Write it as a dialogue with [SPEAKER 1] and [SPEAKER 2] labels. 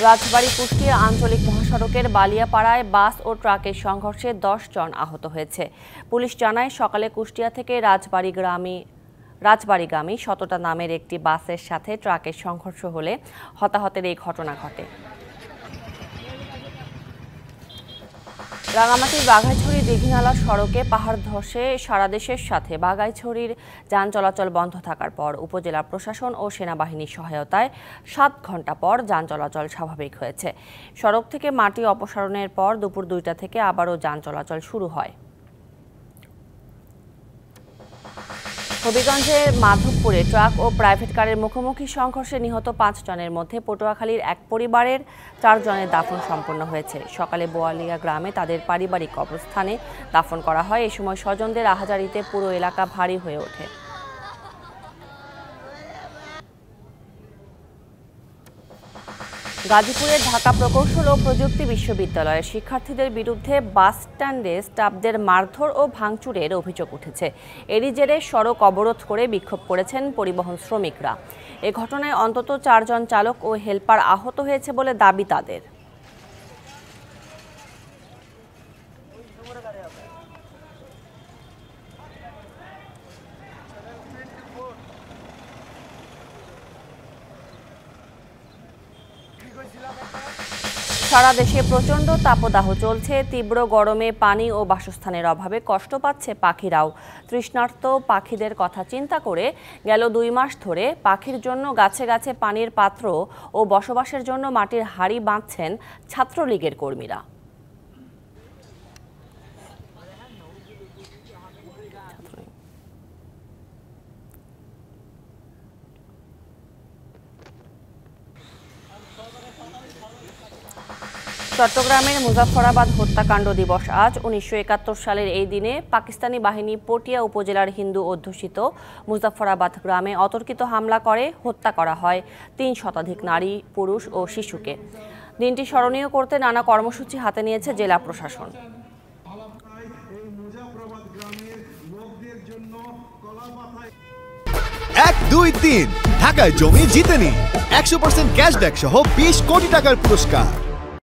[SPEAKER 1] রাজবাড়ী কুষ্টিয়া আঞ্চলিক মহাসড়কের বালিয়াপাড়ায় বাস ও ট্রাকের সংঘর্ষে 10 জন আহত হয়েছে। পুলিশ জানায়, সকালে কুষ্টিয়া থেকে রাজবাড়ীগামী শতটা নামের একটি বাসের সাথে ট্রাকের সংঘর্ষ হলে হতাহতের এই ঘটনা ঘটে। রাঙামাটির বাঘাইছড়ি দীঘিনালা সড়কে পাহাড় ধসে সারা দেশের সাথে বাঘাইছড়ির যান চলাচল বন্ধ থাকার পর উপজেলা প্রশাসন ও সেনাবাহিনীর সহায়তায় 7 ঘণ্টা পর যান চলাচল স্বাভাবিক হয়েছে। সড়ক থেকে মাটি অপসারণের পর দুপুর 2টা থেকে আবারও যান চলাচল শুরু হয়। হবিগঞ্জের মাধবপুরে ট্রাক ও প্রাইভেট কারের মুখোমুখি সংঘর্ষে নিহত 5 জনের মধ্যে পটুয়াখালীর এক পরিবারের 4 জনের দাফন সম্পন্ন হয়েছে। সকালে বোয়ালিয়া গ্রামে তাদের পারিবারিক কবরস্থানে দাফন করা হয়। এ সময় স্বজনদের আহাজারিতে পুরো এলাকা ভারী হয়ে ওঠে। গাজীপুরের ঢাকা প্রকৌশল ও প্রযুক্তি বিশ্ববিদ্যালয়ের শিক্ষার্থীদের বিরুদ্ধে বাস স্ট্যান্ডে স্টাফদের মারধর ও ভাঙচুরের অভিযোগ উঠেছে। এরই জেরে সড়ক অবরোধ করে বিক্ষোভ করেছেন পরিবহন শ্রমিকরা। এ ঘটনায় অন্তত 4 জন চালক ও হেলপার আহত হয়েছে বলে দাবি তাদের। সারা দেশে প্রচণ্ড তাপদাহ চলছে। তীব্র গরমে পানি ও বাসস্থানের অভাবে কষ্ট পাচ্ছে পাখিরাও। তৃষ্ণার্ত পাখিদের কথা চিন্তা করে গেল 2 মাস ধরে পাখির জন্য গাছে গাছে পানির পাত্র ও বসবাসের জন্য মাটির হাঁড়ি বাঁধছেন ছাত্রলীগের কর্মীরা। চট্টগ্রামের মুজাফফরাবাদ হত্যাকাণ্ড দিবস আজ। 1971 সালের এই দিনে পাকিস্তানি বাহিনী পটিয়া উপজেলার হিন্দু অধ্যুষিত মুজাফফরাবাদ গ্রামে অতর্কিত হামলা করে হত্যা করা হয় 3 শতাধিক নারী, পুরুষ ও শিশুকে। দিনটি স্মরণীয় করতে নানা কর্মসূচি হাতে নিয়েছে জেলা প্রশাসন।
[SPEAKER 2] 1, 2, 3 ঢাকায় জমি জিতে নিন 100% ক্যাশব্যাক সহ 20 কোটি টাকার পুরস্কার।